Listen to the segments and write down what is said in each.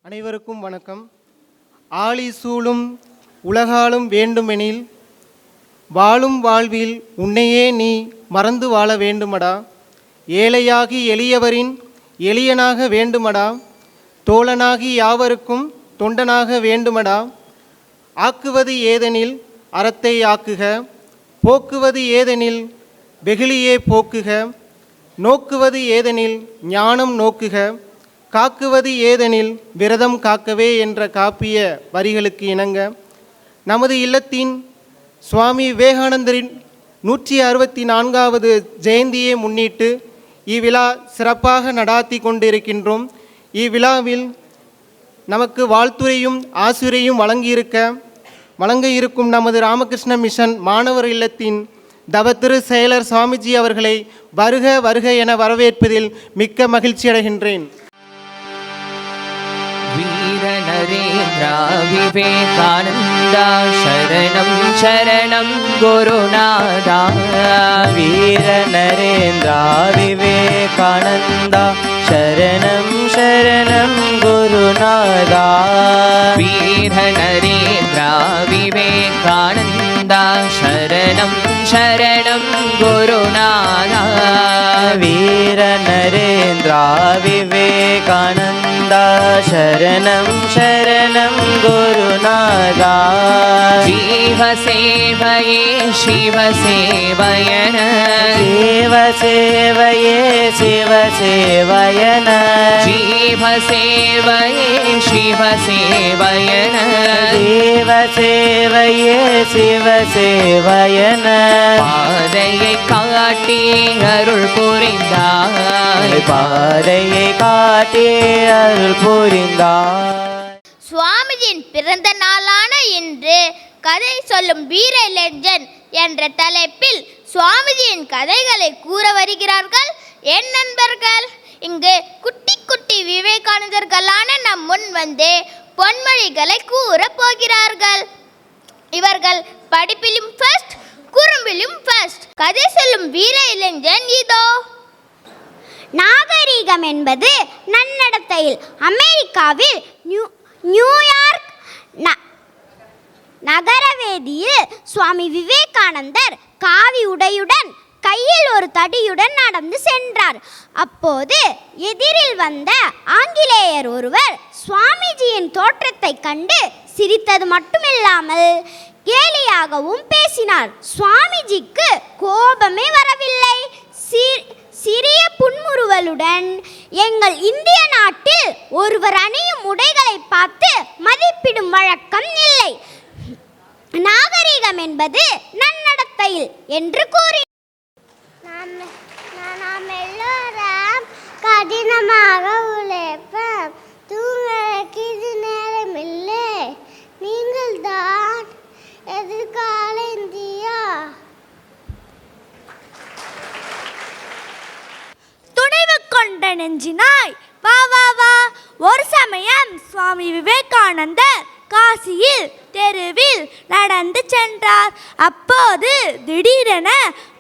அனைவருக்கும் வணக்கம். ஆழி சூழும் உலகாலும் வேண்டுமெனில் வாழும் வாழ்வில் உன்னையே நீ மறந்து வாழ வேண்டுமடா. ஏழையாகி எளியவரின் எளியனாக வேண்டுமடா. தோழனாகி யாவருக்கும் தொண்டனாக வேண்டுமடா. ஆக்குவது ஏதெனில் அறத்தை ஆக்குக, போக்குவது ஏதெனில் வெகுளியே போக்குக, நோக்குவது ஏதெனில் ஞானம் நோக்குக, காக்குவது ஏதெனில் விரதம் காக்கவே என்ற காப்பிய வரிகளுக்கு இணங்க நமது இல்லத்தின் சுவாமி விவேகானந்தரின் 164வது ஜெயந்தியை முன்னிட்டு இவ்விழா சிறப்பாக நடாத்தி கொண்டிருக்கின்றோம். இவ்விழாவில் நமக்கு வாழ்த்துரையும் ஆசிரியையும் வழங்க இருக்கும் நமது ராமகிருஷ்ண மிஷன் மாணவர் இல்லத்தின் தவத்திரு செயலர் சுவாமிஜி அவர்களை வருக வருக என வரவேற்பதில் மிக்க மகிழ்ச்சி அடைகின்றேன். வீர நரேந்திரா விவேகானந்தா சரணம் சரணம் குருநாதா. வீர நரேந்திரா விவேகானந்தா சரணம் சரணம் குருநாதா. வீர நரேந்திரா விவேகானந்தா சரணம் சரணம் குருநாதா. வீர நரேந்திரா விவேகானந்தா சரணம் சரணம் குருநாதா. ஜீவ சேவையே சிவ சேவயன, சிவ சேவையே சிவ சேவயன, ஜீவ சேவையே சிவ சேவயன, சிவ சேவையே சிவ சேவயன. பாதையை காட்டி அருள் புரிந்தாய், பாதையை காட்டி அருள் புரிந்தாய். சுவாமிஜியின் பிறந்த நாளான இன்று கதை சொல்லும் வீர இளைஞன் என்ற தலைப்பில் சுவாமிஜியின் கதைகளை கூற வருகிறார்கள் என் நண்பர்கள். இங்கு குட்டி குட்டி விவேகானந்தர்களான நம் முன் வந்து பொன்மொழிகளை கூற போகிறார்கள். இவர்கள் படிப்பிலும் ஃபர்ஸ்ட், குறும்பிலும் ஃபர்ஸ்ட். கதை சொல்லும் வீர இளைஞன் இதோ. நாகரீகம் என்பது நன்னடத்தையில். அமெரிக்காவில் நியூயார்க் நகரவேதியில் சுவாமி விவேகானந்தர் காவி உடையுடன் கையில் ஒரு தடியுடன் நடந்து சென்றார். அப்போது எதிரில் வந்த ஆங்கிலேயர் ஒருவர் சுவாமிஜியின் தோற்றத்தை கண்டு சிரித்தது மட்டுமில்லாமல் கேலியாகவும் பேசினார். சுவாமிஜிக்கு கோபமே வரவில்லை. சிறிய புன்முறுவலுடன், எங்கள் இந்திய நாட்டில் ஒருவர் அணியும் உடைகளை பார்த்து மதிப்பிடும் வழக்கம் இல்லை. நாகரீகம் என்பது நன்னடத்தையில் என்று கூறி நாம் எல்லோரும் கடினமாக உழைப்போம். தூங்குவதற்கு இது நேரமில்லை. நீங்கள் தான் எதிர்கால இந்தியா. துணிவு கொண்ட நெஞ்சினாய் வா வா வா. ஒரு சமயம் சுவாமி விவேகானந்தர் காசியில் தெருவில் நடந்து சென்றார். அப்போது திடீரென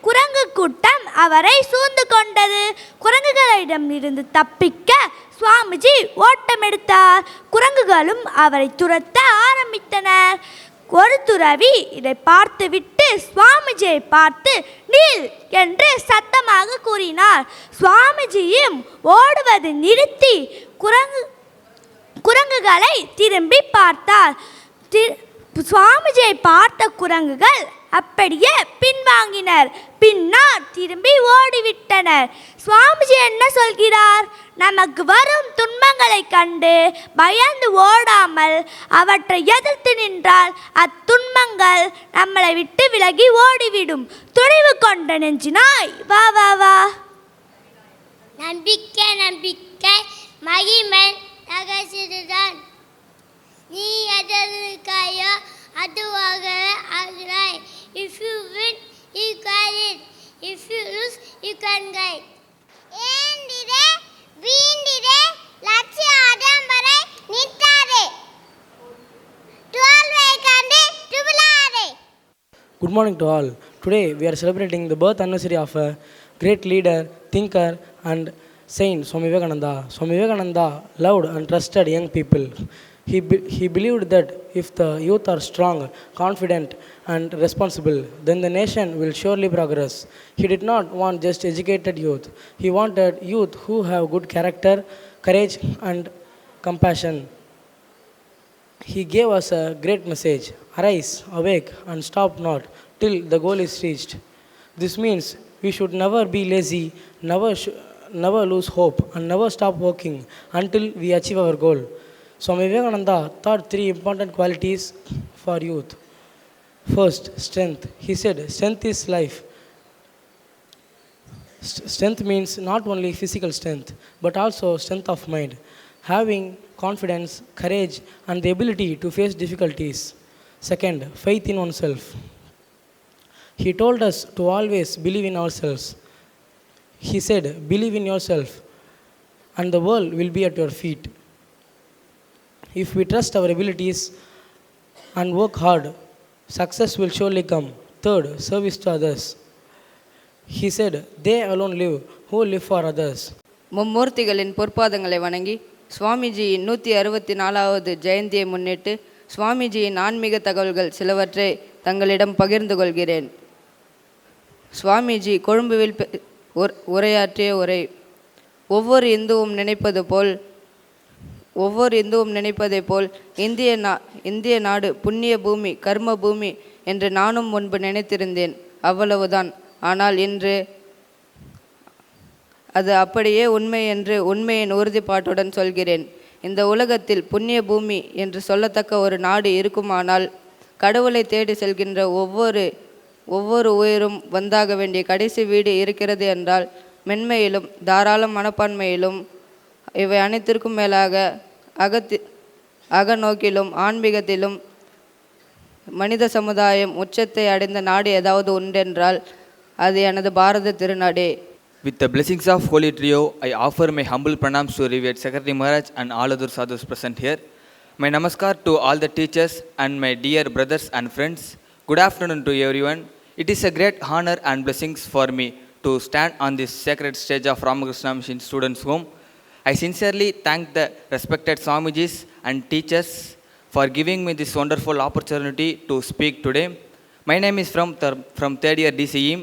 குரங்கு கூட்டம் அவரை சூழ்ந்து கொண்டது. குரங்குகளிடம் இருந்து தப்பிக்க சுவாமிஜி ஓட்டமெடுத்தார். குரங்குகளும் அவரை துரத்த ஆரம்பித்தனர். ஒரு துறவி இதை பார்த்துவிட்டு சுவாமிஜியை பார்த்து நீல் என்று சத்தமாக கூறினார். சுவாமிஜியும் ஓடுவது நிறுத்தி குரங்குகளை திரும்பி பார்த்தார். சுவாமிஜியை பார்த்த குரங்குகள் அப்படியே பின்வாங்கினர். பின்னால் திரும்பி ஓடிவிட்டனர். சுவாமிஜி என்ன சொல்கிறார்? நமக்கு வரும் துன்பங்களை கண்டு பயந்து ஓடாமல் அவற்றை எதிர்த்து நின்றால் அத்துன்பங்கள் நம்மளை விட்டு விலகி ஓடிவிடும். துணிவு கொண்ட நெஞ்சினாய் வா வா வா. நம்பிக்கை நம்பிக்கை மகிமன் ரகசியதான். நீ எதற்காயோ அதுவாக ஆகிறாய். If you win, you can it. If you lose, you can guide. ஏந்திரே வீண்டிரே லட்சிய ஆடம்பரை நிட்டாரே டுவல்வை கண்டு டுபுலாரே. Good morning to all. Today we are celebrating the birth anniversary of a great leader, thinker and Saint Swami Vivekananda. Swami Vivekananda loved and trusted young people. He believed that if the youth are strong, confident, and responsible, then the nation will surely progress. He did not want just educated youth. He wanted youth who have good character, courage, and compassion. He gave us a great message: arise, awake, and stop not till the goal is reached. This means we should never be lazy, never lose hope, and never stop working until we achieve our goal. Swami Vivekananda taught three important qualities for youth. First, strength. He said, strength is life. Strength means not only physical strength, but also strength of mind, having confidence, courage, and the ability to face difficulties. Second, faith in oneself. He told us to always believe in ourselves. He said, believe in yourself, and the world will be at your feet. If we trust our abilities and work hard, success will surely come. Third, service to others. He said, they alone live who live for others. மும்மூர்த்திகளின் பொற்பாதங்களை வணங்கி சுவாமிஜியின் 164வது ஜெயந்தியை முன்னிட்டு சுவாமிஜியின் ஆன்மீக தகவல்கள் சிலவற்றை தங்களிடம் பகிர்ந்து கொள்கிறேன். சுவாமிஜி கொழும்புவில் உரையாற்றிய உரை: ஒவ்வொரு இந்துவும் நினைப்பதைப் போல் இந்திய நாடு புண்ணிய பூமி, கர்ம பூமி என்று நானும் முன்பு நினைத்திருந்தேன். அவ்வளவுதான். ஆனால் இன்று அது அப்படியே உண்மை என்று உண்மையின் உறுதிப்பாட்டுடன் சொல்கிறேன். இந்த உலகத்தில் புண்ணிய பூமி என்று சொல்லத்தக்க ஒரு நாடு இருக்குமானால், கடவுளை தேடி செல்கின்ற ஒவ்வொரு உயிரும் வந்தாக வேண்டிய கடைசி வீடு இருக்கிறது என்றால், மென்மையிலும் தாராள மனப்பான்மையிலும் இவை அனைத்திற்கும் மேலாக அகநோக்கிலும் ஆன்மீகத்திலும் மனித சமுதாயம் உச்சத்தை அடைந்த நாடு ஏதாவது உண்டென்றால் அது எனது பாரத திருநாடே. With the blessings of Holy Trio, I offer my humble pranams to Revered Secretary Maharaj and all other sadhus present here. My namaskar to all the teachers and my dear brothers and friends. Good afternoon to everyone. It is a great honor and blessings for me to stand on this sacred stage of Ramakrishna Mission Students' Home. I sincerely thank the respected Swamijis and teachers for giving me this wonderful opportunity to speak today. My name is from third year DCE.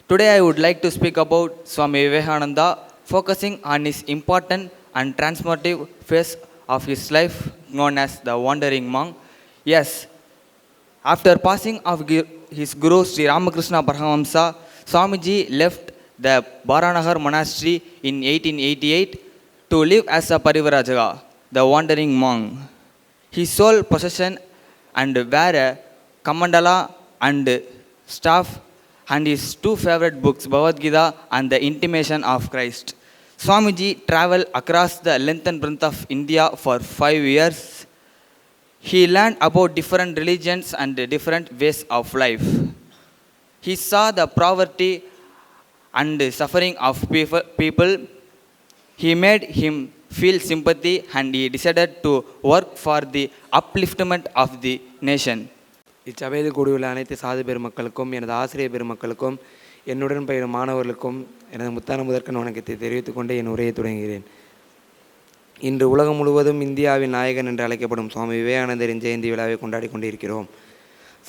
Today I would like to speak about Swami Vivekananda, focusing on his important and transformative phase of his life known as the wandering monk. Yes, after passing of his Guru Sri Ramakrishna Paramahamsa, Swamiji left the Baranagar monastery in 1888 to live as a Parivarajaga, the wandering monk. His sole possession and were a Kamandala and staff and his two favorite books, Bhagavad Gita and the Intimation of Christ. Swamiji traveled across the length and breadth of India for 5 years. He learned about different religions and different ways of life. He saw the poverty and suffering of people. He made him feel sympathy and he decided to work for the upliftment of the nation. இச்சபையில் கூடியுள்ள அனைத்து சாது பெருமக்களுக்கும், எனது ஆசிரியர் பெருமக்களுக்கும், என்னுடன் பயிலும் மாணவர்களுக்கும் எனது முத்தான முதற்கண் வணக்கத்தை தெரிவித்துக் கொண்டு என் உரையை தொடங்குகிறேன். இன்று உலகம் முழுவதும் இந்தியாவின் நாயகன் என்று அழைக்கப்படும் சுவாமி விவேகானந்தரின் ஜெயந்தி விழாவை கொண்டாடி கொண்டிருக்கிறோம்.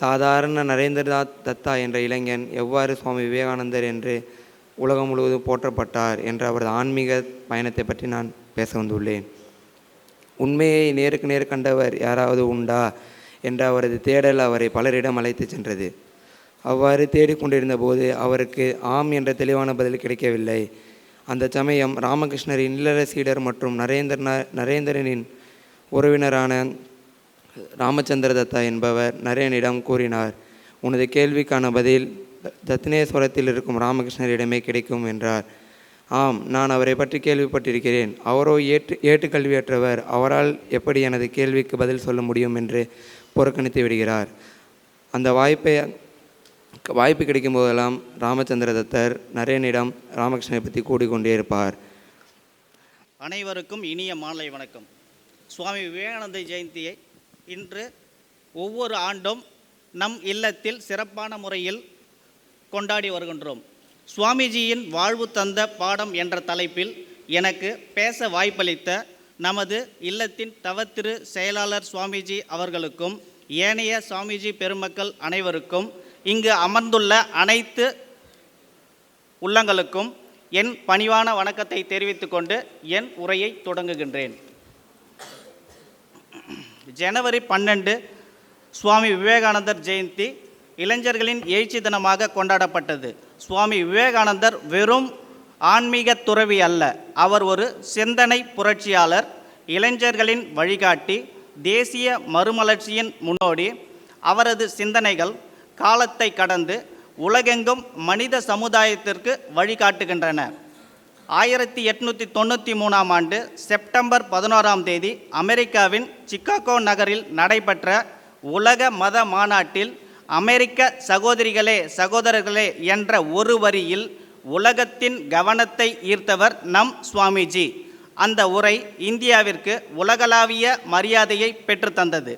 சாதாரண நரேந்திரநாத் தத்தா என்ற இளைஞன் எவ்வாறு சுவாமி விவேகானந்தர் என்று உலகம் முழுவதும் போற்றப்பட்டார் என்ற அவரது ஆன்மீக பயணத்தை பற்றி நான் பேச வந்துள்ளேன். உண்மையை நேருக்கு நேர் கண்டவர் யாராவது உண்டா என்ற அவரது தேடல் அவரை பலரிடம் அழைத்து சென்றது. அவ்வாறு தேடிக்கொண்டிருந்த போது அவருக்கு ஆம் என்ற தெளிவான பதில் கிடைக்கவில்லை. அந்த சமயம் ராமகிருஷ்ணரின் இல்லற சீடர் மற்றும் நரேந்திரனின் உறவினரான ராமச்சந்திர தத்தா என்பவர் நரேனிடம் கூறினார், உனது கேள்விக்கான பதில் தத்தினேஸ்வரத்தில் இருக்கும் ராமகிருஷ்ணரிடமே கிடைக்கும் என்றார். ஆம், நான் அவரை பற்றி கேள்விப்பட்டிருக்கிறேன். அவரோ ஏற்றுக்கல்வியற்றவர். அவரால் எப்படி எனது கேள்விக்கு பதில் சொல்ல முடியும் என்று புறக்கணித்து விடுகிறார். அந்த வாய்ப்பு கிடைக்கும் போதெல்லாம் ராமச்சந்திர தத்தர் நரேனிடம் ராமகிருஷ்ணரை பற்றி கூடிக்கொண்டே இருப்பார். அனைவருக்கும் இனிய மாலை வணக்கம். சுவாமி விவேகானந்த ஜெயந்தியை இன்று ஒவ்வொரு ஆண்டும் நம் இல்லத்தில் சிறப்பான முறையில் கொண்டாடி வருகின்றோம். சுவாமிஜியின் வாழ்வு தந்த பாடம் என்ற தலைப்பில் எனக்கு பேச வாய்ப்பளித்த நமது இல்லத்தின் தவத்திரு செயலாளர் சுவாமிஜி அவர்களுக்கும் ஏனைய சுவாமிஜி பெருமக்கள் அனைவருக்கும் இங்கு அமர்ந்துள்ள அனைத்து உள்ளங்களுக்கும் என் பணிவான வணக்கத்தை தெரிவித்துக்கொண்டு என் உரையை தொடங்குகின்றேன். ஜனவரி 12 சுவாமி விவேகானந்தர் ஜெயந்தி இளைஞர்களின் எழுச்சி தினமாக கொண்டாடப்பட்டது. சுவாமி விவேகானந்தர் வெறும் ஆன்மீக துறவி அல்ல, அவர் ஒரு சிந்தனை புரட்சியாளர், இளைஞர்களின் வழிகாட்டி, தேசிய மறுமலர்ச்சியின் முன்னோடி. அவரது சிந்தனைகள் காலத்தை கடந்து உலகெங்கும் மனித சமுதாயத்திற்கு வழிகாட்டுகின்றன. 1893ஆம் ஆண்டு செப்டம்பர் 11ஆம் தேதி அமெரிக்காவின் சிக்காகோ நகரில் நடைபெற்ற உலக மத மாநாட்டில் அமெரிக்க சகோதரிகளே சகோதரர்களே என்ற ஒரு வரியில் உலகத்தின் கவனத்தை ஈர்த்தவர் நம் சுவாமிஜி. அந்த உரை இந்தியாவிற்கு உலகளாவிய மரியாதையை பெற்றுத்தந்தது.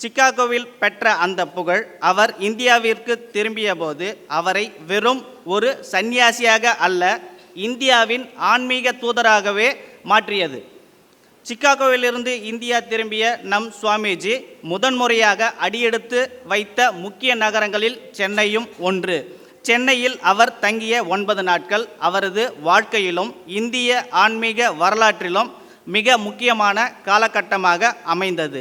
சிக்காகோவில் பெற்ற அந்த புகழ் அவர் இந்தியாவிற்கு திரும்பிய போது அவரை வெறும் ஒரு சந்நியாசியாக அல்ல, இந்தியாவின் ஆன்மீக தூதராகவே மாற்றியது. சிக்காகோவிலிருந்து இந்தியா திரும்பிய நம் சுவாமிஜி முதன்முறையாக அடியெடுத்து வைத்த முக்கிய நகரங்களில் சென்னையும் ஒன்று. சென்னையில் அவர் தங்கிய 9 நாட்கள் அவரது வாழ்க்கையிலும் இந்திய ஆன்மீக வரலாற்றிலும் மிக முக்கியமான காலகட்டமாக அமைந்தது.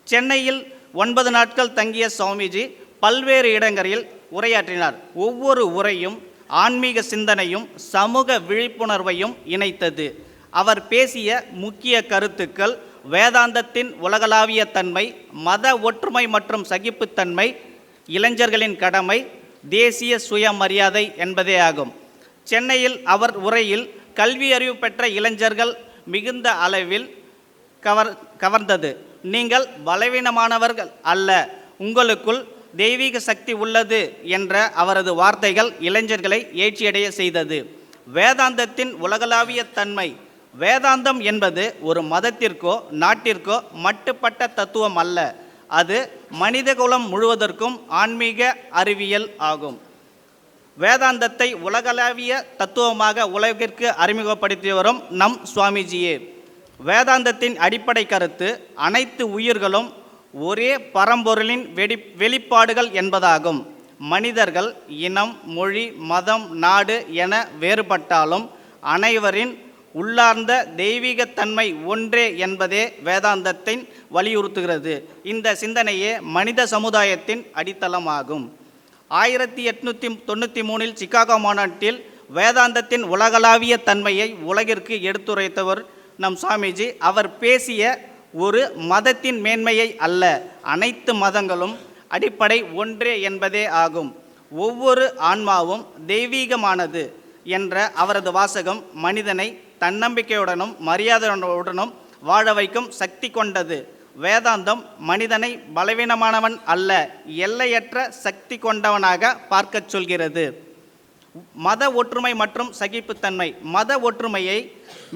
சென்னையில் 9 நாட்கள் தங்கிய சுவாமிஜி பல்வேறு இடங்களில் உரையாற்றினார். ஒவ்வொரு உரையும் ஆன்மீக சிந்தனையும் சமூக விழிப்புணர்வையும் இணைத்தது. அவர் பேசிய முக்கிய கருத்துக்கள் வேதாந்தத்தின் உலகளாவிய தன்மை, மத ஒற்றுமை மற்றும் சகிப்புத்தன்மை, இளைஞர்களின் கடமை, தேசிய சுயமரியாதை என்பதே ஆகும். சென்னையில் அவர் உரையில் கல்வி அறிவு பெற்ற இளைஞர்கள் மிகுந்த அளவில் கவர்ந்தது. நீங்கள் பலவீனமானவர்கள் அல்ல, உங்களுக்குள் தெய்வீக சக்தி உள்ளது என்ற அவரது வார்த்தைகள் இளைஞர்களை எழுச்சியடைய செய்தது. வேதாந்தத்தின் உலகளாவிய தன்மை. வேதாந்தம் என்பது ஒரு மதத்திற்கோ நாட்டிற்கோ மட்டுப்பட்ட தத்துவம் அல்ல, அது மனிதகுலம் முழுவதற்கும் ஆன்மீக அறிவியல் ஆகும். வேதாந்தத்தை உலகளாவிய தத்துவமாக உலகிற்கு அறிமுகப்படுத்தி வரும் நம் சுவாமிஜியே. வேதாந்தத்தின் அடிப்படை கருத்து அனைத்து உயிர்களும் ஒரே பரம்பொருளின் வெளிப்பாடுகள் என்பதாகும். மனிதர்கள் இனம், மொழி, மதம், நாடு என வேறுபட்டாலும் அனைவரின் உள்ளார்ந்த தெய்வீகத்தன்மை ஒன்றே என்பதே வேதாந்தத்தின் வலியுறுத்துகிறது. இந்த சிந்தனையே மனித சமுதாயத்தின் அடித்தளமாகும். 1893இல் சிக்காகோ மாநாட்டில் வேதாந்தத்தின் உலகளாவிய தன்மையை உலகிற்கு எடுத்துரைத்தவர் நம் சுவாமிஜி. அவர் பேசிய ஒரு மதத்தின் மேன்மையை அல்ல, அனைத்து மதங்களும் அடிப்படை ஒன்றே என்பதே ஆகும். ஒவ்வொரு ஆன்மாவும் தெய்வீகமானது என்ற அவரது வாசகம் மனிதனை தன்னம்பிக்கையுடனும் மரியாதையுடனும் வாழ வைக்கும் சக்தி கொண்டது. வேதாந்தம் மனிதனை பலவீனமானவன் அல்ல, எல்லையற்ற சக்தி கொண்டவனாக பார்க்கச் சொல்கிறது. மத ஒற்றுமை மற்றும் சகிப்புத்தன்மை. மத ஒற்றுமையை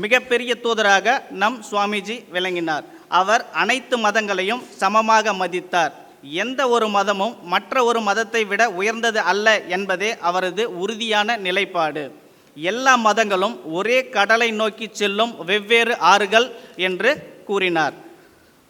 மிகப்பெரிய தூதராக நம் சுவாமிஜி விளங்கினார். அவர் அனைத்து மதங்களையும் சமமாக மதித்தார். எந்த ஒரு மதமும் மற்ற ஒரு மதத்தை விட உயர்ந்தது அல்ல என்பதே அவரது உறுதியான நிலைப்பாடு. எல்லா மதங்களும் ஒரே கடலை நோக்கி செல்லும் வெவ்வேறு ஆறுகள் என்று கூறினார்.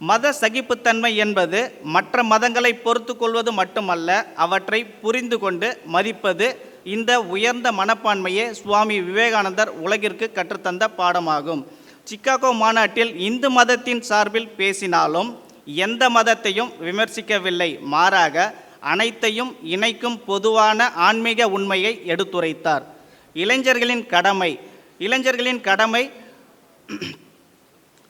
மத சகிப்புத்தன்மை என்பது மற்ற மதங்களை பொறுத்து கொள்வது மட்டுமல்ல, அவற்றை புரிந்து கொண்டு மதிப்பது. இந்த உயர்ந்த மனப்பான்மையே சுவாமி விவேகானந்தர் உலகிற்கு கற்றுத்தந்த பாடமாகும். சிக்காகோ மாநாட்டில் இந்து மதத்தின் சார்பில் பேசினாலும் எந்த மதத்தையும் விமர்சிக்கவில்லை, மாறாக அனைத்தையும் இணைக்கும் பொதுவான ஆன்மீக உண்மையை எடுத்துரைத்தார். இளைஞர்களின் கடமை.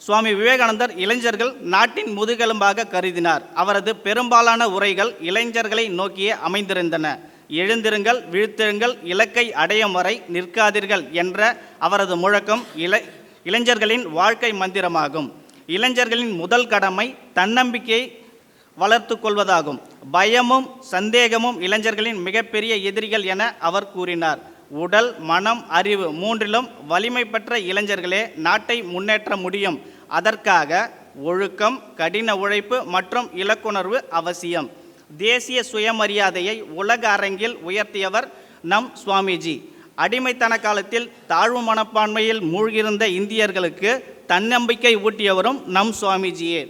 சுவாமி விவேகானந்தர் இளைஞர்கள் நாட்டின் முதுகெலும்பாக கருதினார். அவரது பெரும்பாலான உரைகள் இளைஞர்களை நோக்கியே அமைந்திருந்தன. எழுந்திருங்கள், விழித்திருங்கள், இலக்கை அடையும் வரை நிற்காதீர்கள் என்ற அவரது முழக்கம் இளைஞர்களின் வாழ்க்கை மந்திரமாகும். இளைஞர்களின் முதல் கடமை தன்னம்பிக்கையை வளர்த்து கொள்வதாகும். பயமும் சந்தேகமும் இளைஞர்களின் மிகப்பெரிய எதிரிகள் என அவர் கூறினார். உடல், மனம், அறிவு மூன்றிலும் வலிமை பெற்ற இளைஞர்களே நாட்டை முன்னேற்ற முடியும். அதற்காக ஒழுக்கம், கடின உழைப்பு மற்றும் இலக்குணர்வு அவசியம். தேசிய சுயமரியாதையை உலக அரங்கில் உயர்த்தியவர் நம் சுவாமிஜி. அடிமைத்தன காலத்தில் தாழ்வு மனப்பான்மையில் மூழ்கியிருந்த இந்தியர்களுக்கு தன்னம்பிக்கை ஊட்டியவரும் நம் சுவாமிஜியே.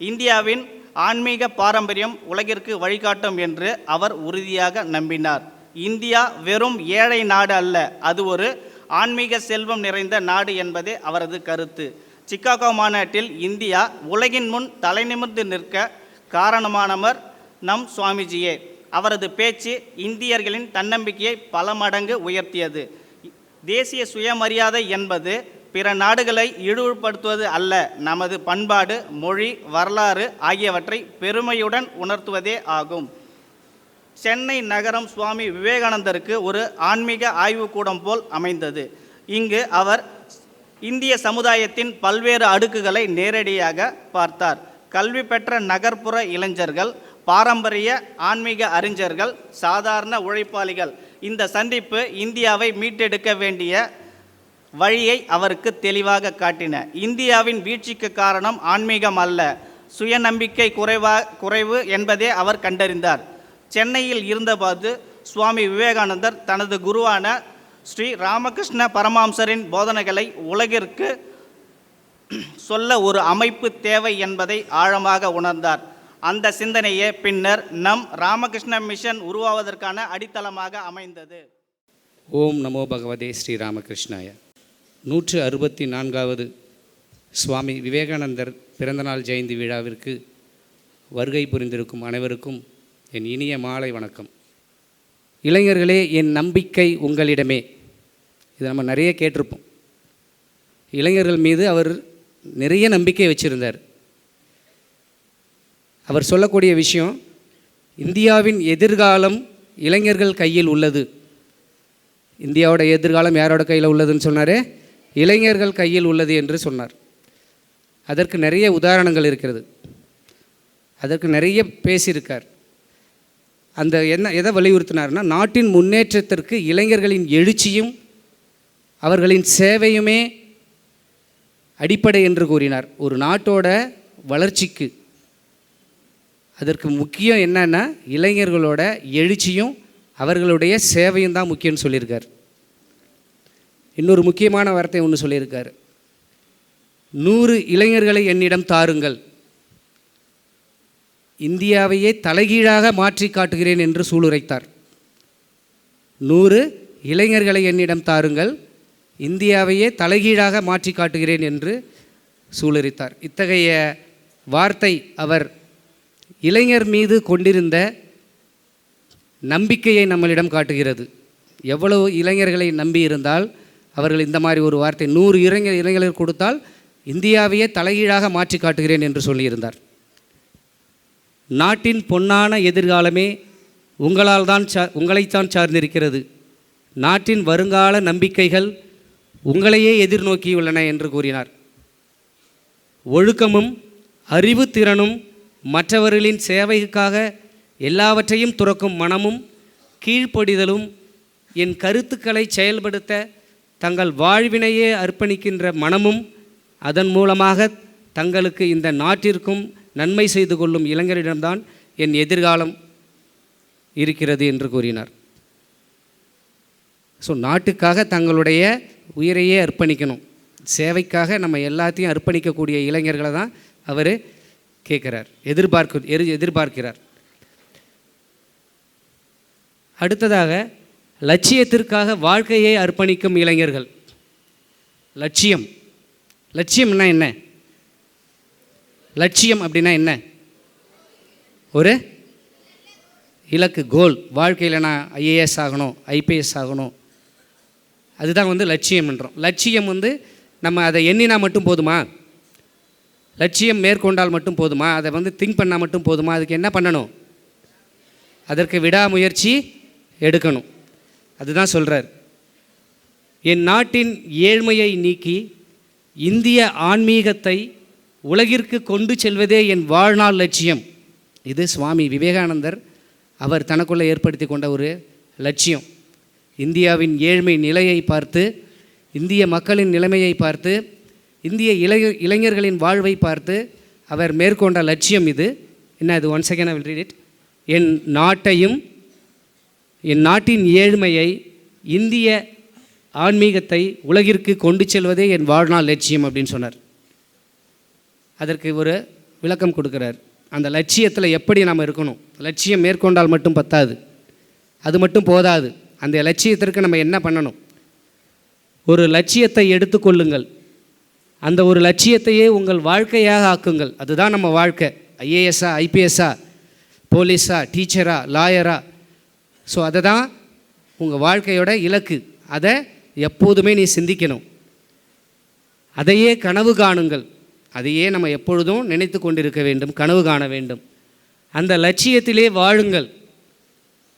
இந்தியாவின் ஆன்மீக பாரம்பரியம் உலகிற்கு வழிகாட்டும் என்று அவர் உறுதியாக நம்பினார். இந்தியா வெறும் ஏழை நாடு அல்ல, அது ஒரு ஆன்மீக செல்வம் நிறைந்த நாடு என்பதே அவரது கருத்து. சிக்காகோ மாநாட்டில் இந்தியா உலகின் முன் தலைநிமிர்ந்து நிற்க காரணமானவர் நம் சுவாமிஜியே. அவரது பேச்சு இந்தியர்களின் தன்னம்பிக்கையை பல மடங்கு உயர்த்தியது. தேசிய சுயமரியாதை என்பது பிற நாடுகளை இழிவுபடுத்துவது அல்ல, நமது பண்பாடு, மொழி, வரலாறு ஆகியவற்றை பெருமையுடன் உணர்த்துவதே ஆகும். சென்னை நகரம் சுவாமி விவேகானந்தருக்கு ஒரு ஆன்மீக ஆய்வுக்கூடம் போல் அமைந்தது. இங்கு அவர் இந்திய சமுதாயத்தின் பல்வேறு அடுக்குகளை நேரடியாக பார்த்தார். கல்வி பெற்ற நகர்ப்புற இளைஞர்கள், பாரம்பரிய ஆன்மீக அறிஞர்கள், சாதாரண உழைப்பாளிகள். இந்த சந்திப்பு இந்தியாவை மீட்டெடுக்க வேண்டிய வழியை அவருக்கு தெளிவாக காட்டின. இந்தியாவின் வீழ்ச்சிக்கு காரணம் ஆன்மீகம் அல்ல, சுயநம்பிக்கை குறைவு என்பதே அவர் கண்டறிந்தார். சென்னையில் இருந்தபோது சுவாமி விவேகானந்தர் தனது குருவான ஸ்ரீ ராமகிருஷ்ண பரமஹம்சரின் போதனைகளை உலகிற்கு சொல்ல ஒரு அமைப்பு தேவை என்பதை ஆழமாக உணர்ந்தார். அந்த சிந்தனையே பின்னர் நம் ராமகிருஷ்ண மிஷன் உருவாவதற்கான அடித்தளமாக அமைந்தது. ஓம் நமோ பகவதே ஸ்ரீ ராமகிருஷ்ணாய. 164வது சுவாமி விவேகானந்தர் பிறந்தநாள் ஜெயந்தி விழாவிற்கு வருகை புரிந்திருக்கும் அனைவருக்கும் என் இனிய மாலை வணக்கம். இளைஞர்களே, என் நம்பிக்கை உங்களிடமே. இது நம்ம நிறைய கேட்டிருப்போம். இளைஞர்கள் மீது அவர் நிறைய நம்பிக்கை வச்சுருந்தார். அவர் சொல்லக்கூடிய விஷயம், இந்தியாவின் எதிர்காலம் இளைஞர்கள் கையில் உள்ளது. இந்தியாவோட எதிர்காலம் யாரோட கையில் உள்ளதுன்னு சொன்னார்? இளைஞர்கள் கையில் உள்ளது என்று சொன்னார். அதற்கு நிறைய உதாரணங்கள் இருக்கிறது, அதற்கு நிறைய பேசியிருக்கார். அந்த எதை வலியுறுத்தினார்னா, நாட்டின் முன்னேற்றத்திற்கு இளைஞர்களின் எழுச்சியும் அவர்களின் சேவையுமே அடிப்படை என்று கூறினார். ஒரு நாட்டோட வளர்ச்சிக்கு அதற்கு முக்கியம் என்னன்னா, இளைஞர்களோட எழுச்சியும் அவர்களுடைய சேவையும் தான் முக்கியம்னு சொல்லியிருக்கார். இன்னொரு முக்கியமான வார்த்தை ஒன்று சொல்லியிருக்கார், 100 இளைஞர்களை என்னிடம் தாருங்கள், இந்தியாவையே தலைகீழாக மாற்றி காட்டுகிறேன் என்று சூளுரைத்தார். 100 இளைஞர்களை என்னிடம் தாருங்கள், இந்தியாவையே தலைகீழாக மாற்றி காட்டுகிறேன் என்று சூளுரைத்தார். இத்தகைய வார்த்தை அவர் இளைஞர் மீது கொண்டிருந்த நம்பிக்கையை நம்மளிடம் காட்டுகிறது. எவ்வளவு இளைஞர்களை நம்பி இருந்தால் அவர்கள் இந்த மாதிரி ஒரு வார்த்தை 100 இளைஞர்கள் கொடுத்தால் இந்தியாவையே தலைகீழாக மாற்றி காட்டுகிறேன் என்று சொல்லியிருந்தார். நாட்டின் பொன்னான எதிர்காலமே உங்களைத்தான் சார்ந்திருக்கிறது. நாட்டின் வருங்கால நம்பிக்கைகள் உங்களையே எதிர்நோக்கியுள்ளன என்று கூறினார். ஒழுக்கமும் அறிவுத்திறனும் மற்றவர்களின் சேவைக்காக எல்லாவற்றையும் துறக்கும் மனமும் கீழ்ப்படிதலும் என் கருத்துக்களை செயல்படுத்த தங்கள் வாழ்வினையே அர்ப்பணிக்கின்ற மனமும் அதன் மூலமாக தங்களுக்கு இந்த நாட்டிற்கும் நன்மை செய்து கொள்ளும் இளைஞரிடம்தான் என் எதிர்காலம் இருக்கிறது என்று கூறினார். ஸோ நாட்டுக்காக தங்களுடைய உயிரையே அர்ப்பணிக்கணும், சேவைக்காக நம்ம எல்லாத்தையும் அர்ப்பணிக்கக்கூடிய இளைஞர்களை தான் அவர் கேட்குறார், எதிர்பார்க்கிறார். அடுத்ததாக, லட்சியத்திற்காக வாழ்க்கையை அர்ப்பணிக்கும் இளைஞர்கள். லட்சியம்னா என்ன? லட்சியம் அப்படின்னா என்ன? ஒரு இலக்கு, கோல். வாழ்க்கையில் நான் ஐஏஎஸ் ஆகணும், ஐபிஎஸ் ஆகணும், அதுதான் லட்சியம் என்றோம். லட்சியம் நம்ம அதை எண்ணினா மட்டும் போதுமா? லட்சியம் மேற்கொண்டால் மட்டும் போதுமா? அதை திங்க் பண்ணால் மட்டும் போதுமா? அதுக்கு என்ன பண்ணணும்? அதற்கு விடாமுயற்சி எடுக்கணும். அதுதான் சொல்கிறார். என் நாட்டின் ஏழ்மையை நீக்கி இந்திய ஆன்மீகத்தை உலகிற்கு கொண்டு செல்வதே என் வாழ்நாள் லட்சியம். இது சுவாமி விவேகானந்தர் அவர் தனக்குள்ளே ஏற்படுத்தி கொண்ட ஒரு லட்சியம். இந்தியாவின் ஏழ்மை நிலையை பார்த்து, இந்திய மக்களின் நிலைமையை பார்த்து, இந்திய இளைஞர்களின் வாழ்வை பார்த்து அவர் மேற்கொண்ட லட்சியம் இது. என்ன இது? Once again I will read it. என் நாட்டின் ஏழ்மையை இந்திய ஆன்மீகத்தை உலகிற்கு கொண்டு செல்வதே என் வாழ்நாள் லட்சியம் அப்படின்னு சொன்னார். அதற்கு ஒரு விளக்கம் கொடுக்குறார். அந்த லட்சியத்தில் எப்படி நாம் இருக்கணும்? லட்சியம் மேற்கொண்டால் மட்டும் பத்தாது, அது மட்டும் போதாது. அந்த லட்சியத்திற்கு நம்ம என்ன பண்ணணும்? ஒரு லட்சியத்தை எடுத்துக்கொள்ளுங்கள், அந்த ஒரு லட்சியத்தையே உங்கள் வாழ்க்கையாக ஆக்குங்கள். அதுதான் நம்ம வாழ்க்கை. ஐஏஎஸ்ஸா, ஐபிஎஸ்ஸா, போலீஸா, டீச்சரா, லாயரா, ஸோ அதை தான் உங்கள் வாழ்க்கையோட இலக்கு. அதை எப்போதுமே நீ சிந்திக்கணும். அதையே கனவு காணுங்கள். அதையே நம்ம எப்பொழுதும் நினைத்து கொண்டிருக்க வேண்டும், கனவு காண வேண்டும். அந்த லட்சியத்திலே வாழுங்கள்.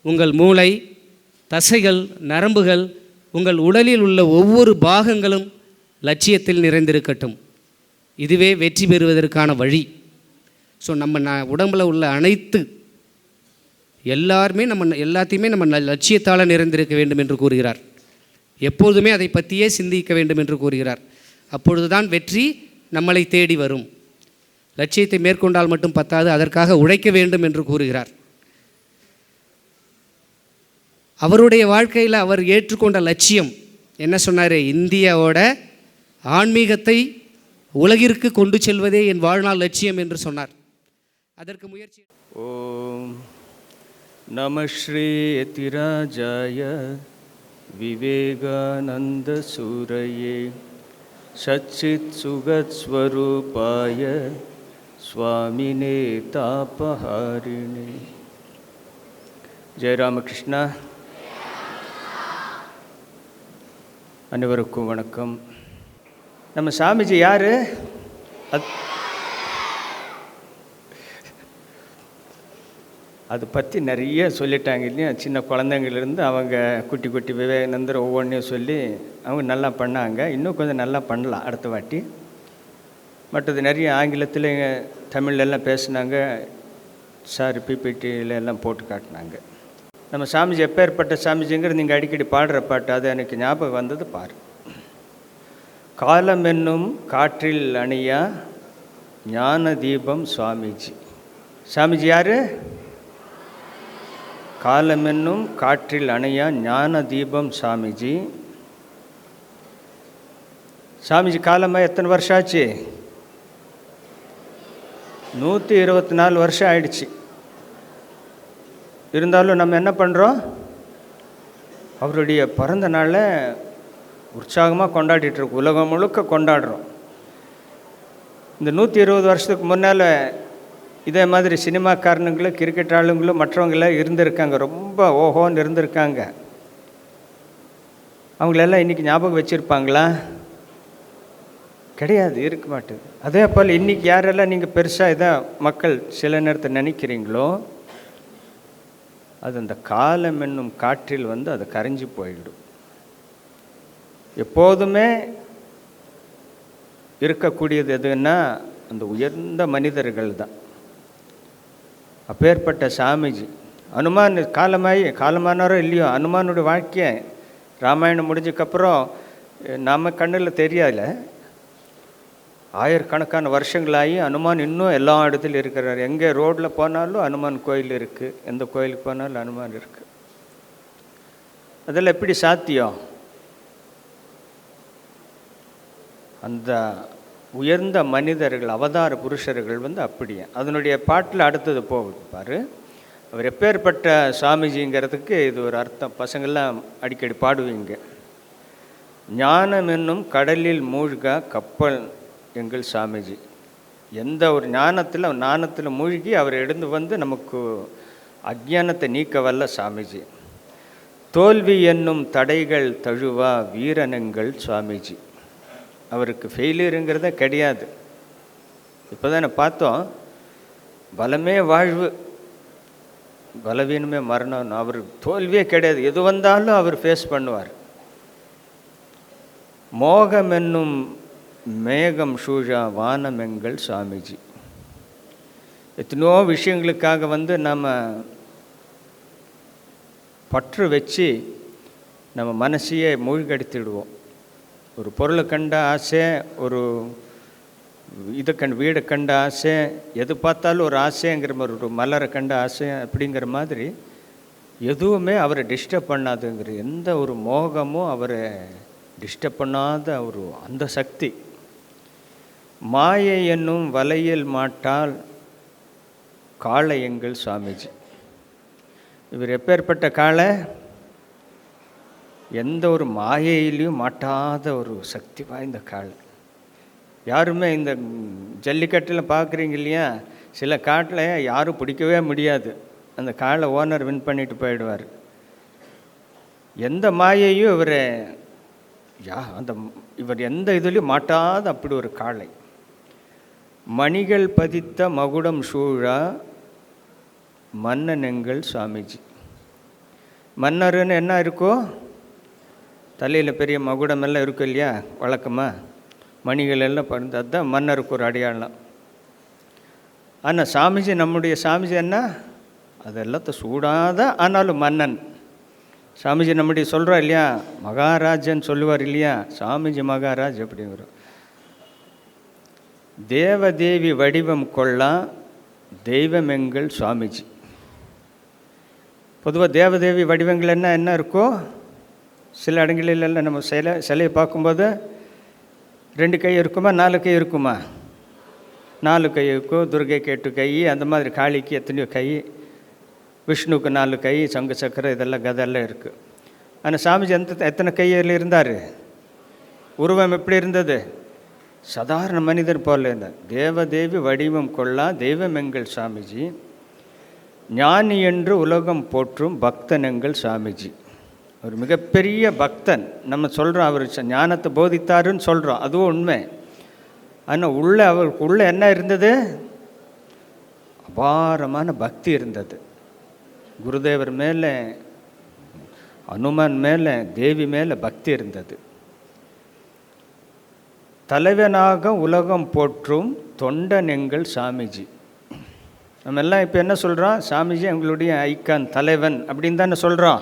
உங்கள் மூளை, தசைகள், நரம்புகள், உங்கள் உடலில் உள்ள ஒவ்வொரு பாகங்களும் லட்சியத்தில் நிறைந்திருக்கட்டும். இதுவே வெற்றி பெறுவதற்கான வழி. ஸோ நம்ம உடம்பில் உள்ள அனைத்து எல்லாத்தையுமே நம்ம லட்சியத்தால் நிறைந்திருக்க வேண்டும் என்று கூறுகிறார். எப்பொழுதுமே அதை பற்றியே சிந்திக்க வேண்டும் என்று கூறுகிறார். அப்பொழுது தான் வெற்றி நம்மளை தேடி வரும். லட்சியத்தை மேற்கொண்டால் மட்டும் பத்தாது, அதற்காக உழைக்க வேண்டும் என்று கூறுகிறார். அவருடைய வாழ்க்கையில் அவர் ஏற்றுக்கொண்ட லட்சியம் என்ன சொன்னார்? இந்தியாவோட ஆன்மீகத்தை உலகிற்கு கொண்டு செல்வதே என் வாழ்நாள் லட்சியம் என்று சொன்னார். அதற்கு முயற்சி. ஓம் நம ஸ்ரீ யதிராஜாய விவேகானந்த சூரயே சச்சித் சுகத் ஸ்வரூபாய சுவாமினே தாபஹாரிணே. ஜெயராமகிருஷ்ணா. அனைவருக்கும் வணக்கம். நம்ம சாமிஜி யார்? அதை பற்றி நிறைய சொல்லிட்டாங்க இல்லையா? சின்ன குழந்தைங்கள்லேருந்து அவங்க குட்டி குட்டி விவேகானந்தர் ஒவ்வொன்றையும் சொல்லி அவங்க நல்லா பண்ணாங்க. இன்னும் கொஞ்சம் நல்லா பண்ணலாம் அடுத்த வாட்டி. மற்றது நிறைய ஆங்கிலத்தில் தமிழ்லெல்லாம் பேசினாங்க. சார் பிபிடியில் எல்லாம் போட்டு காட்டினாங்க. நம்ம சாமிஜி எப்பேற்பட்ட சாமிஜிங்கிறது நீங்கள் அடிக்கடி பாடுற பாட்டு, அது எனக்கு ஞாபகம் வந்தது. பாரு. காலம் என்னும் காற்றில் அணியா ஞான தீபம் சுவாமிஜி. சாமிஜி யார்? காலம் என்னும் காற்றில் அணையா ஞான தீபம் சாமிஜி. சாமிஜி காலமாக எத்தனை வருஷம் ஆச்சு? 124 வருஷம் ஆயிடுச்சு. இருந்தாலும் நம்ம என்ன பண்ணுறோம்? அவருடைய பிறந்த நாளை உற்சாகமாக கொண்டாடிட்டுருக்கோம். உலகம் முழுக்க கொண்டாடுறோம். இந்த 120 வருஷத்துக்கு முன்னால் இதே மாதிரி சினிமாக்காரனுங்களும் கிரிக்கெட் ஆளுங்களும் மற்றவங்களாம் இருந்திருக்காங்க. ரொம்ப ஓஹோன்னு இருந்திருக்காங்க. அவங்களெல்லாம் இன்றைக்கி ஞாபகம் வச்சுருப்பாங்களா? கிடையாது, இருக்க மாட்டேது. அதே போல் இன்றைக்கி யாரெல்லாம் நீங்கள் பெருசாக இதாக மக்கள் சில நேரத்தை நினைக்கிறீங்களோ, அது அந்த காலம் என்னும் காற்றில் அது கரைஞ்சி போயிடும். எப்போதுமே இருக்கக்கூடியது எதுன்னா அந்த உயர்ந்த மனிதர்கள் தான். அப்பேற்பட்ட சாமிஜி அனுமான் காலமானாரோ இல்லையோ, அனுமானுடைய வாழ்க்கையை ராமாயணம் முடிஞ்சதுக்கப்புறம் நம்ம கண்ணில் தெரியல. ஆயிரக்கணக்கான வருஷங்களாகி அனுமான் இன்னும் எல்லா இடத்துலையும் இருக்கிறார். எங்கே ரோட்டில் போனாலும் அனுமான் கோயில் இருக்குது, எந்த கோயிலுக்கு போனாலும் அனுமான் இருக்குது. அதெல்லாம் எப்படி சாத்தியம்? அந்த உயர்ந்த மனிதர்கள், அவதார புருஷர்கள் அப்படியே. அதனுடைய பாட்டில் அடுத்தது போகுது பாரு. அவர் எப்பேற்பட்ட சாமிஜிங்கிறதுக்கு இது ஒரு அர்த்தம். பசங்கள்லாம் அடிக்கடி பாடுவீங்க. ஞானம் என்னும் கடலில் மூழ்கா கப்பல் எங்கள் சாமிஜி. எந்த ஒரு ஞானத்தில் மூழ்கி அவர் எழுந்து நமக்கு அஜ்ஞானத்தை நீக்க வல்ல சாமிஜி. தோல்வி என்னும் தடைகள் தழுவா வீரனங்கள் சுவாமிஜி. அவருக்கு ஃபெயிலியருங்கிறத கிடையாது. இப்போ தான் பார்த்தோம், பலமே வாழ்வு, பலவீனமே மரணம். அவருக்கு தோல்வியே கிடையாது. எது வந்தாலும் அவர் ஃபேஸ் பண்ணுவார். மோகம் என்னும் மேகம் சூழா வானமெங்கள் சுவாமிஜி. எத்தனையோ விஷயங்களுக்காக நம்ம பற்று வச்சு நம்ம மனசையே மூழ்கடித்திடுவோம். ஒரு பொருளை கண்ட ஆசை, ஒரு வீடை கண்ட ஆசை, எது பார்த்தாலும் ஒரு ஆசைங்கிற மாதிரி, ஒரு மலரை கண்ட ஆசை அப்படிங்கிற மாதிரி எதுவுமே அவரை டிஸ்டர்ப் பண்ணாதுங்கிற எந்த ஒரு மோகமும் அவரை டிஸ்டர்ப் பண்ணாத ஒரு அந்த சக்தி. மாயை என்னும் வலையில் மாட்டால் காளை எங்கள் சுவாமிஜி. இவர் எப்பேற்பட்ட காளை? எந்த ஒரு மாயையிலையும் மாட்டாத ஒரு சக்தி வாய்ந்த காளை. யாருமே இந்த ஜல்லிக்கட்டில் பார்க்குறீங்க இல்லையா, சில காட்டில் யாரும் பிடிக்கவே முடியாது, அந்த காளை ஓனர் வின் பண்ணிட்டு போயிடுவார். எந்த மாயையும் இவர் எந்த இதுலேயும் மாட்டாத அப்படி ஒரு காளை. மணிகள் பதித்த மகுடம் சூழா மன்னன் எங்கள் சுவாமிஜி. மன்னருன்னு என்ன இருக்கோ, தலையில் பெரிய மகுடம் எல்லாம் இருக்கும் இல்லையா, வழக்கமாக மணிகள் எல்லாம் பறந்து, அதுதான் மன்னருக்கு ஒரு அடையாளம். ஆனால் சாமிஜி, நம்முடைய சாமிஜி என்ன, அதெல்லாத்த சூடாத ஆனாலும் மன்னன். சாமிஜி நம்முடைய சொல்கிறோம் இல்லையா, மகாராஜன் சொல்லுவார் இல்லையா, சாமிஜி மகாராஜ் அப்படிங்கிற. தேவதேவி வடிவம் கொள்ளா தெய்வம் எங்கள் சுவாமிஜி. பொதுவாக தேவதேவி வடிவங்கள் என்ன இருக்கோ, சில இடங்களிலெல்லாம் நம்ம சிலையை பார்க்கும்போது 2 கை இருக்குமா, 4 கை இருக்குமா? 4 கை இருக்கும். துர்கைக்கு 8 கை, அந்த மாதிரி காளிக்கு எத்தனையோ கை, விஷ்ணுவுக்கு 4 கை, சங்கு சக்கரம் இதெல்லாம் கதெல்லாம் இருக்குது. ஆனால் சாமிஜி எத்தனை கையில் இருந்தார்? உருவம் எப்படி இருந்தது? சாதாரண மனிதர் போல இருந்தார். தேவதேவி வடிவம் கொள்ளா தெய்வம் எங்கள் சாமிஜி, ஞானி என்று உலகம் போற்றும் பக்தன் எங்கள் சாமிஜி. ஒரு மிகப்பெரிய பக்தன். நம்ம சொல்கிறோம் அவர் ஞானத்தை போதித்தாருன்னு சொல்கிறோம், அதுவும் உண்மை. ஆனால் அவருக்கு உள்ள என்ன இருந்தது? அபாரமான பக்தி இருந்தது. குருதேவர் மேலே, அனுமன் மேலே, தேவி மேலே பக்தி இருந்தது. தலைவனாக உலகம் போற்றும் தொண்டன் எங்கள் சாமிஜி. நம்ம எல்லாம் இப்போ என்ன சொல்கிறோம்? சாமிஜி எங்களுடைய ஐக்கான், தலைவன் அப்படின்னு தானே சொல்கிறோம்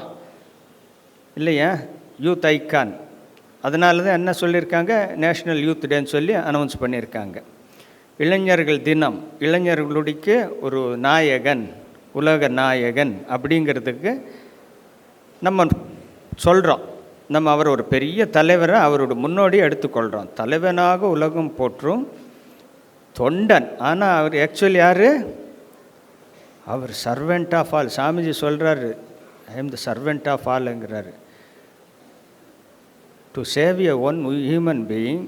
இல்லையா? Youth icon. அதனால தான் என்ன சொல்லியிருக்காங்க, நேஷ்னல் யூத் டேன்னு சொல்லி அனௌன்ஸ் பண்ணியிருக்காங்க. இளைஞர்கள் தினம், இளைஞர்களுடைய ஒரு நாயகன், உலக நாயகன் அப்படிங்கிறதுக்கு நம்ம சொல்கிறோம். நம்ம அவர் ஒரு பெரிய தலைவரை அவரோட முன்னோடி எடுத்துக்கொள்கிறோம். தலைவனாக உலகம் போற்றும் தொண்டன். ஆனால் அவர் ஆக்சுவலி யார்? அவர் சர்வெண்ட் ஆஃப் ஆல். சாமிஜி சொல்கிறாரு, I am the servant of ஆல்ங்கிறாரு. To save a one human being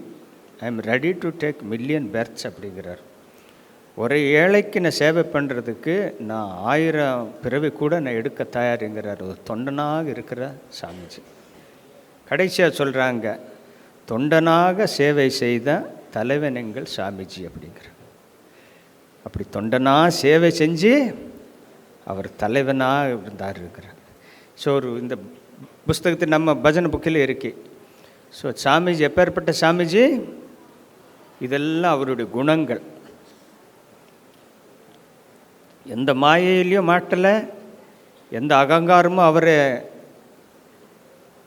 I am ready to take million births அப்படிங்கிறார். ஒரு ஏழைக்கு நான் சேவை பண்ணுறதுக்கு நான் 1000 பிறவி கூட நான் எடுக்க தயாருங்கிறார் ஒரு தொண்டனாக இருக்கிற சாமிஜி. கடைசியாக சொல்கிறாங்க, தொண்டனாக சேவை செய்த தலைவன் எங்கள் சாமிஜி அப்படிங்கிற. அப்படி தொண்டனாக சேவை செஞ்சு அவர் தலைவனாக இருந்தார் இருக்கிறார். ஸோ இந்த புஸ்தகத்தில் நம்ம பஜனை புக்கில் இருக்கு. ஸோ சாமிஜி எப்பேற்பட்ட சாமிஜி? இதெல்லாம் அவருடைய குணங்கள். எந்த மாயையிலையும் மாட்டலை, எந்த அகங்காரமும் அவரை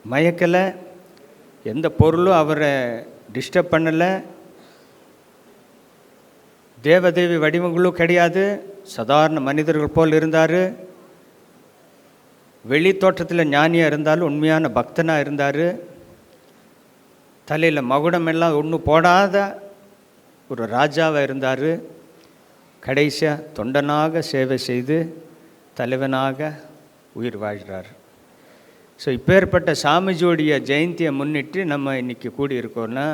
மயக்கலை, எந்த பொருளும் அவரை டிஸ்டர்ப் பண்ணலை, தேவதேவி வடிவங்களும் கிடையாது, சாதாரண மனிதர்கள் போல் இருந்தார். வெளி தோற்றத்தில் ஞானியாக இருந்தாலும் உண்மையான பக்தனாக இருந்தார். தலையில் மகுடமெல்லாம் ஒன்றும் போடாத ஒரு ராஜாவாக இருந்தார். கடைசியாக தொண்டனாக சேவை செய்து தலைவனாக உயிர் வாழ்கிறார். ஸோ இப்பேற்பட்ட சாமிஜியோடைய ஜெயந்தியை முன்னிட்டு நம்ம இன்றைக்கி கூடியிருக்கோன்னா,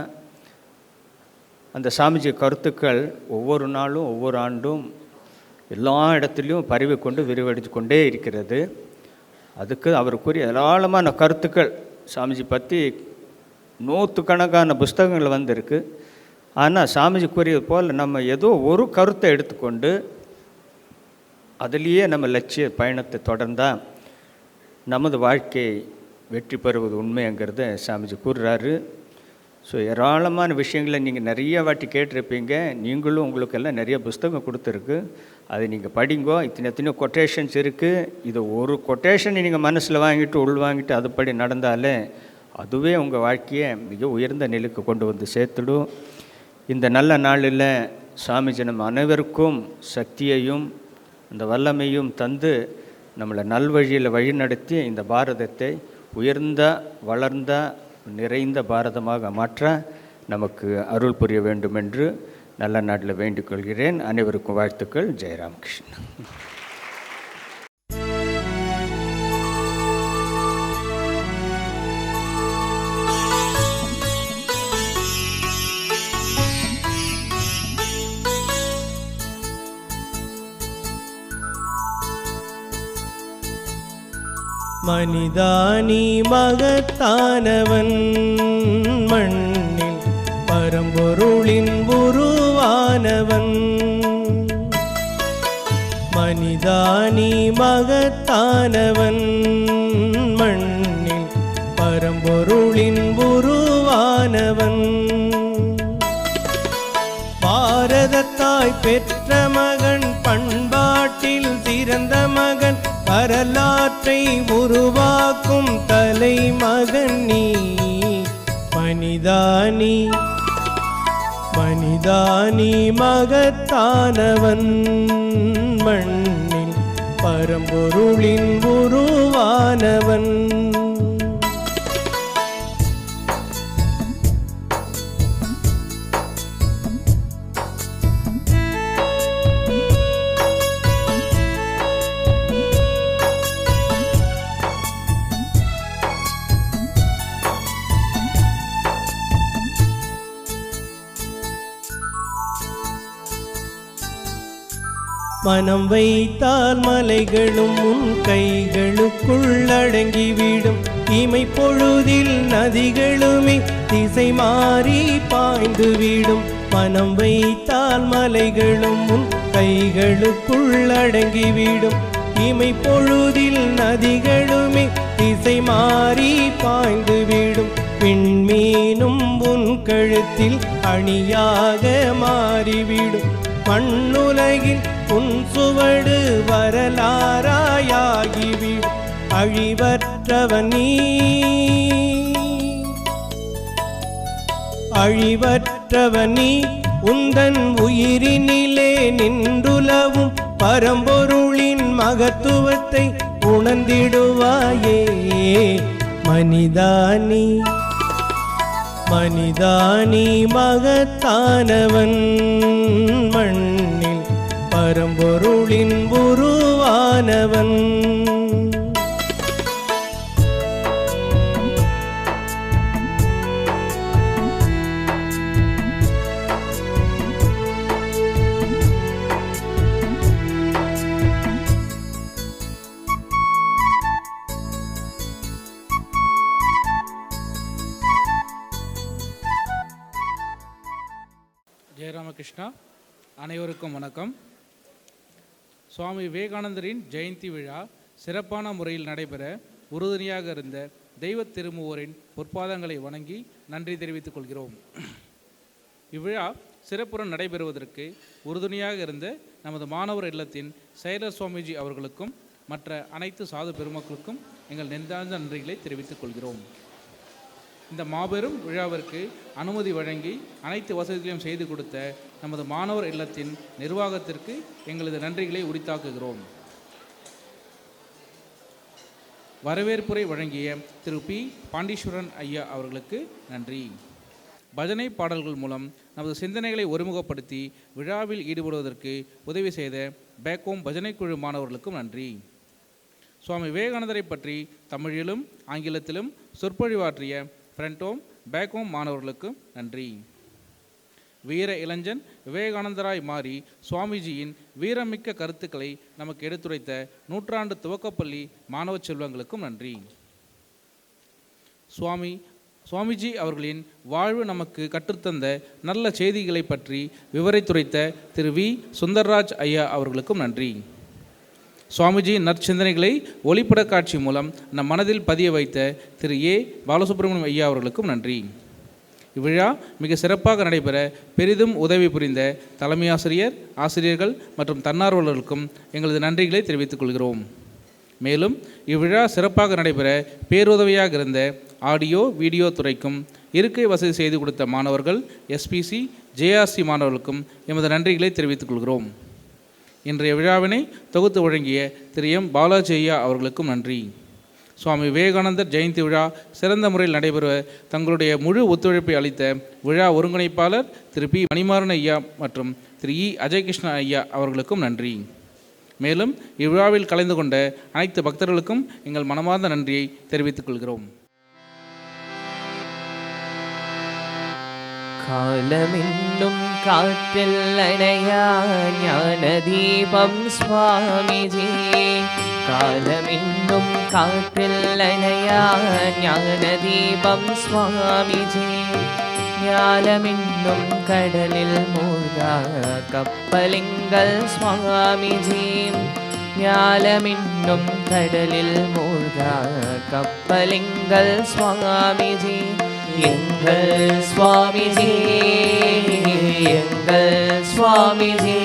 அந்த சாமிஜி கருத்துக்கள் ஒவ்வொரு நாளும் ஒவ்வொரு ஆண்டும் எல்லா இடத்துலையும் பரவி கொண்டு விரிவடைந்து கொண்டே இருக்கிறது. அதுக்கு அவருக்குரிய ஏராளமான கருத்துக்கள் சாமிஜி பற்றி 100கணக்கான புஸ்தகங்கள் வந்திருக்கு. ஆனால் சாமிஜிக்குரியது போல் நம்ம ஏதோ ஒரு கருத்தை எடுத்துக்கொண்டு அதிலேயே நம்ம லட்சிய பயணத்தை தொடர்ந்தால் நமது வாழ்க்கையை வெற்றி பெறுவது உண்மைங்கிறத சாமிஜி கூறுறாரு. ஸோ ஏராளமான விஷயங்களை நீங்கள் நிறைய வாட்டி கேட்டிருப்பீங்க. நீங்களும் உங்களுக்கெல்லாம் நிறைய புஸ்தகம் கொடுத்துருக்கு, அதை நீங்கள் படிங்கோ. எத்தனையோ கொட்டேஷன்ஸ் இருக்குது. இது ஒரு கொட்டேஷன் நீங்கள் மனசில் வாங்கிட்டு உள்வாங்கிட்டு அதுபடி நடந்தாலே அதுவே உங்கள் வாழ்க்கையை மிக உயர்ந்த நிலைக்கு கொண்டு வந்து சேர்த்துடும். இந்த நல்ல நாளில் சாமிஜி நம்ம அனைவருக்கும் சக்தியையும் அந்த வல்லமையும் தந்து நம்மளை நல்வழியில் வழிநடத்தி இந்த பாரதத்தை உயர்ந்த வளர்ந்த நிறைந்த பாரதமாக மாற்ற நமக்கு அருள் புரிய வேண்டும் என்று நல்ல நாட்டில் வேண்டிக் கொள்கிறேன். அனைவருக்கும் வாழ்த்துக்கள். ஜெயராமகிருஷ்ணன். மனிதானி மகத்தானவன் மண்ணில் பரம்பொருளின் உருவானவன். மனிதானி மகத்தானவன் மண்ணில் பரம்பொருளின் உருவானவன். பாரதத்தாய் பெற்ற மகன், பண்பாட்டில் சிறந்த மகன், வரலாற்றை உருவாக்கும் தலைமகன் நீ. மனிதானி மனிதானி மகத்தானவன் மண்ணில் பரம்பொருளின் உருவானவன். மனம் வைத்தால் மலைகளும் உன் கைகளுக்குள் அடங்கிவிடும். இமை பொழுதில் நதிகளுமே திசை மாறி பாய்ந்துவிடும். மனம் வைத்தால் மலைகளும் உன் கைகளுக்குள் அடங்கிவிடும். இமை பொழுதில் நதிகளுமே திசை மாறி பாய்ந்துவிடும். விண்மீனும் உன் கழுத்தில் அணியாக மாறிவிடும். மண்ணுலகில் உன் சுவடு வரலாறாயாகிவிடும். அழிவற்றவன் நீ, அழிவற்றவன் நீ. உந்தன் உயிரினிலே நின்றுலவும் பரம்பொருளின் மகத்துவத்தை உணர்ந்திடுவாயே. மனிதானி மனிதானி மகத்தானவன் மண்ணில் பரம்பொருளின் உருவானவன். ஜெயராமகிருஷ்ணா. அனைவருக்கும் வணக்கம். சுவாமி விவேகானந்தரின் ஜெயந்தி விழா சிறப்பான முறையில் நடைபெற உறுதுணையாக இருந்த தெய்வ திருமூவரின் பொற்பாதங்களை வணங்கி நன்றி தெரிவித்துக் கொள்கிறோம். இவ்விழா சிறப்புடன் நடைபெறுவதற்கு உறுதுணையாக இருந்த நமது மாணவர் இல்லத்தின் செயலர் சுவாமிஜி அவர்களுக்கும் மற்ற அனைத்து சாது பெருமக்களுக்கும் எங்கள் நெஞ்சார்ந்த நன்றிகளை தெரிவித்துக் கொள்கிறோம். இந்த மாபெரும் விழாவிற்கு அனுமதி வழங்கி அனைத்து வசதிகளையும் செய்து கொடுத்த நமது மாணவர் இல்லத்தின் நிர்வாகத்திற்கு எங்களது நன்றிகளை உரித்தாக்குகிறோம். வரவேற்புரை வழங்கிய திரு பி பாண்டீஸ்வரன் ஐயா அவர்களுக்கு நன்றி. பஜனை பாடல்கள் மூலம் நமது சிந்தனைகளை ஒருமுகப்படுத்தி விழாவில் ஈடுபடுவதற்கு உதவி செய்த பேக்கோம் பஜனை குழு மாணவர்களுக்கும் நன்றி. சுவாமி விவேகானந்தரை பற்றி தமிழிலும் ஆங்கிலத்திலும் சொற்பொழிவாற்றிய ஃப்ரண்டோம் பேக்கோம் மாணவர்களுக்கும் நன்றி. வீர இளைஞன் விவேகானந்தராய் மாறி சுவாமிஜியின் வீரமிக்க கருத்துக்களை நமக்கு எடுத்துரைத்த நூற்றாண்டு துவக்கப்பள்ளி மாணவ செல்வங்களுக்கும் நன்றி. சுவாமிஜி அவர்களின் வாழ்வு நமக்கு கற்றுத்தந்த நல்ல செய்திகளை பற்றி விவரித்துரைத்த திரு வி சுந்தர்ராஜ் ஐயா அவர்களுக்கும் நன்றி. சுவாமிஜியின் நற்சிந்தனைகளை ஒளிப்பட காட்சி மூலம் நம் மனதில் பதிய வைத்த திரு ஏ பாலசுப்ரமணியம் ஐயா அவர்களுக்கும் நன்றி. இவ்விழா மிக சிறப்பாக நடைபெற பெரிதும் உதவி புரிந்த தலைமை ஆசிரியர், ஆசிரியர்கள் மற்றும் தன்னார்வலர்களுக்கும் எங்களது நன்றிகளை தெரிவித்துக் கொள்கிறோம். மேலும் இவ்விழா சிறப்பாக நடைபெற பேருதவியாக இருந்த ஆடியோ வீடியோ துறைக்கும் இருக்கை வசதி செய்து கொடுத்த மாணவர்கள், எஸ்பிசி, ஜேஆர்சி மாணவர்களுக்கும் எமது நன்றிகளை தெரிவித்துக் கொள்கிறோம். இன்றைய விழாவினை தொகுத்து வழங்கிய திரு எம் பாலாஜி ஐயா அவர்களுக்கும் நன்றி. சுவாமி விவேகானந்தர் ஜெயந்தி விழா சிறந்த முறையில் நடைபெற தங்களுடைய முழு ஒத்துழைப்பை அளித்த விழா ஒருங்கிணைப்பாளர் திரு பி மணிமாறன் ஐயா மற்றும் திரு இ அஜயகிருஷ்ண ஐயா அவர்களுக்கும் நன்றி. மேலும் இவ்விழாவில் கலந்து கொண்ட அனைத்து பக்தர்களுக்கும் எங்கள் மனமார்ந்த நன்றியை தெரிவித்துக் கொள்கிறோம். காலமென்னும் காற்றில் அணையா ஞான தீபம் சுவாமிஜி. காலமென்னும் காற்றில் அணையா ஞான தீபம் சுவாமிஜி. ஞானமென்னும் கடலில் மூழ்கா கப்பலிங்கள் சுவாமிஜி. ஞானமென்னும் கடலில் மூழ்கா கப்பலிங்கள் சுவாமிஜி. எங்கள் சுவாமிஜி, எங்கள் சுவாமிஜி,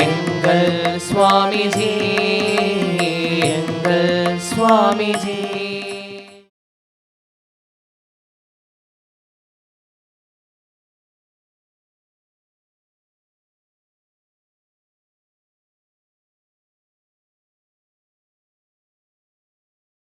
எங்கள் சுவாமிஜி, எங்கள் சுவாமிஜி.